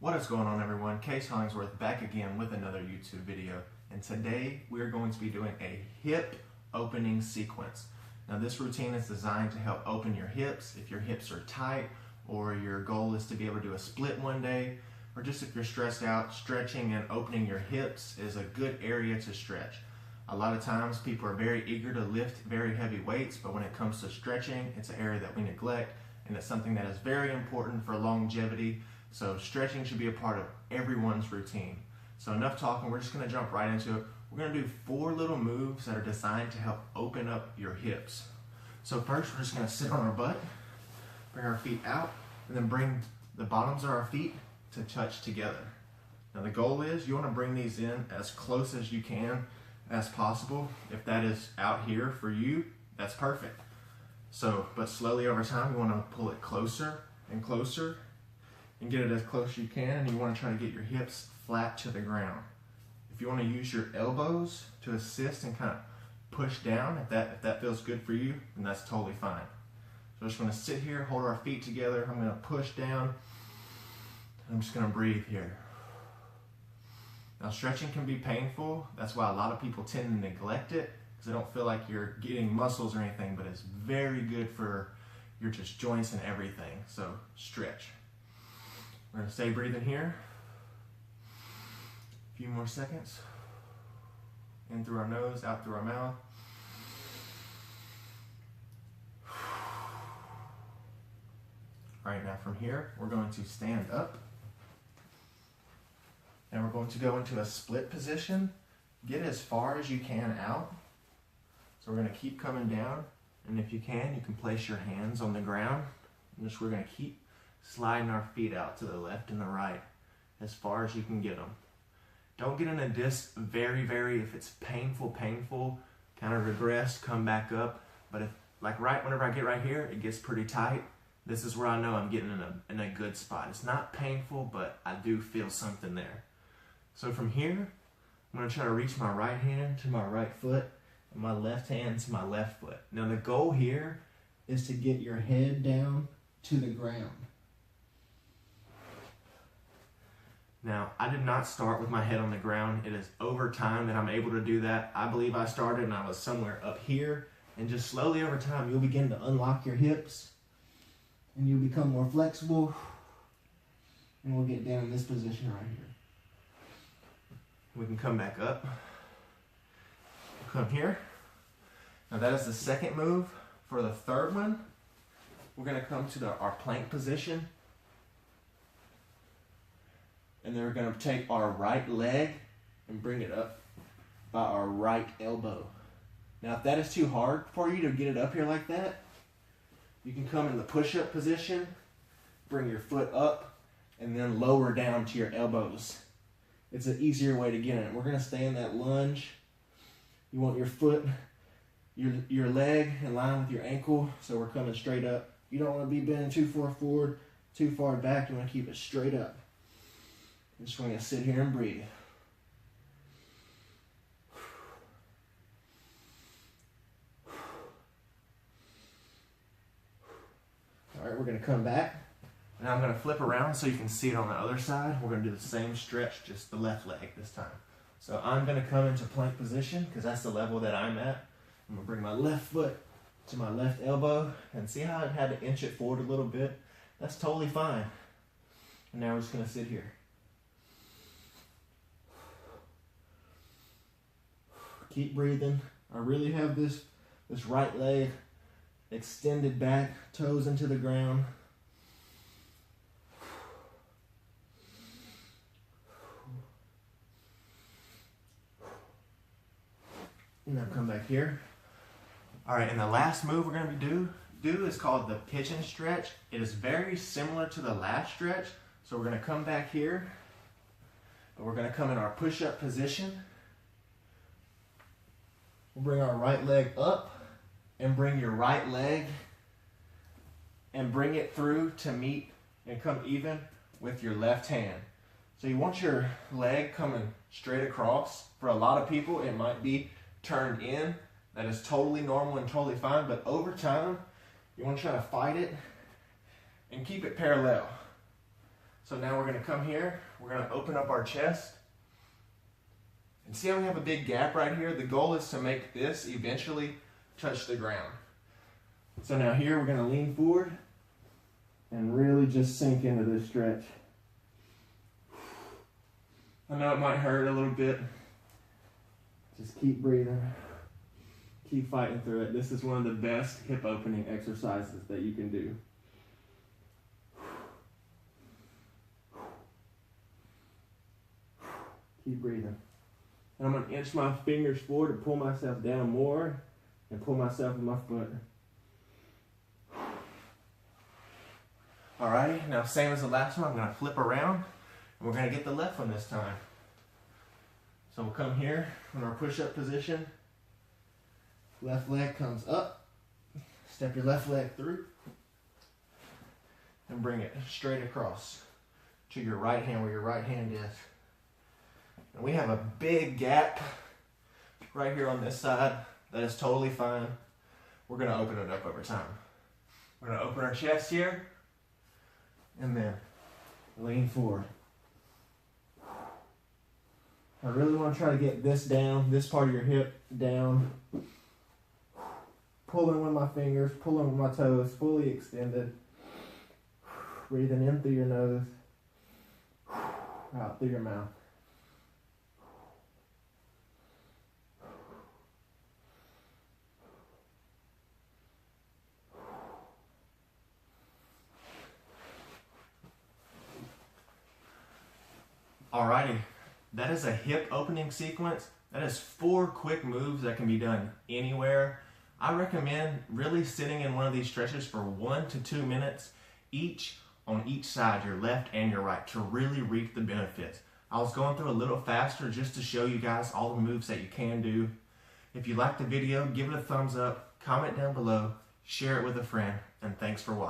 What is going on, everyone? Case Hollingsworth back again with another YouTube video, and today we are going to be doing a hip opening sequence. Now this routine is designed to help open your hips if your hips are tight, or your goal is to be able to do a split one day, or just if you're stressed out, stretching and opening your hips is a good area to stretch. A lot of times people are very eager to lift very heavy weights, but when it comes to stretching, it's an area that we neglect, and it's something that is very important for longevity. So stretching should be a part of everyone's routine. So enough talking, we're just gonna jump right into it. We're gonna do 4 little moves that are designed to help open up your hips. So first, we're just gonna sit on our butt, bring our feet out, and then bring the bottoms of our feet to touch together. Now the goal is you wanna bring these in as close as you can as possible. If that is out here for you, that's perfect. So, but slowly over time, you wanna pull it closer and closer, and get it as close as you can, and you want to try to get your hips flat to the ground. If you want to use your elbows to assist and kind of push down, if that feels good for you, then that's totally fine. So I'm just going to sit here, hold our feet together. I'm going to push down. I'm just going to breathe here. Now stretching can be painful. That's why a lot of people tend to neglect it, because they don't feel like you're getting muscles or anything, but it's very good for your just joints and everything. So stretch. We're gonna stay breathing here. A few more seconds. In through our nose, out through our mouth. All right, now from here, we're going to stand up. And we're going to go into a split position. Get as far as you can out. So we're gonna keep coming down. And if you can place your hands on the ground. And just we're gonna keep sliding our feet out to the left and the right as far as you can get them. Don't get in a disc very, if it's painful, kind of regress, come back up. But if, whenever I get right here, it gets pretty tight. This is where I know I'm getting in a good spot. It's not painful, but I do feel something there. So from here, I'm gonna try to reach my right hand to my right foot and my left hand to my left foot. Now the goal here is to get your head down to the ground. Now, I did not start with my head on the ground. It is over time that I'm able to do that. I believe I started and I was somewhere up here, and just slowly over time, you'll begin to unlock your hips and you'll become more flexible, and we'll get down in this position right here. We can come back up, come here. Now that is the second move. For the third one, we're gonna come to our plank position. And then we're going to take our right leg and bring it up by our right elbow. Now if that is too hard for you to get it up here like that, you can come in the push-up position, bring your foot up, and then lower down to your elbows. It's an easier way to get in it. We're going to stay in that lunge. You want your foot, your leg in line with your ankle, so we're coming straight up. You don't want to be bending too far forward, too far back. You want to keep it straight up. I'm just going to sit here and breathe. All right, we're going to come back. Now I'm going to flip around so you can see it on the other side. We're going to do the same stretch, just the left leg this time. So I'm going to come into plank position because that's the level that I'm at. I'm going to bring my left foot to my left elbow, and see how I had to inch it forward a little bit? That's totally fine. And now we're just going to sit here. Keep breathing. I really have this right leg extended back, toes into the ground. And now come back here. All right, and the last move we're gonna do is called the pigeon stretch. It is very similar to the last stretch. So we're gonna come back here, and we're gonna come in our push-up position. We'll bring our right leg up and bring your right leg and bring it through to meet and come even with your left hand. So you want your leg coming straight across. For a lot of people, it might be turned in. That is totally normal and totally fine, but over time, you want to try to fight it and keep it parallel. So now we're gonna come here, we're gonna open up our chest. And see how we have a big gap right here? The goal is to make this eventually touch the ground. So now here we're gonna lean forward and really just sink into this stretch. I know it might hurt a little bit. Just keep breathing. Keep fighting through it. This is one of the best hip opening exercises that you can do. Keep breathing. And I'm going to inch my fingers forward to pull myself down more and pull myself with my foot. Alrighty, now same as the last one, I'm going to flip around and we're going to get the left one this time. So we'll come here in our push-up position. Left leg comes up. Step your left leg through and bring it straight across to your right hand where your right hand is. And we have a big gap right here on this side. That is totally fine. We're going to open it up over time. We're going to open our chest here and then lean forward. I really want to try to get this down, this part of your hip down. Pulling with my fingers, pulling with my toes, fully extended. Breathing in through your nose, out through your mouth. Alrighty, that is a hip opening sequence. That is 4 quick moves that can be done anywhere. I recommend really sitting in one of these stretches for 1 to 2 minutes each on each side, your left and your right, to really reap the benefits. I was going through a little faster just to show you guys all the moves that you can do. If you liked the video, give it a thumbs up, comment down below, share it with a friend, and thanks for watching.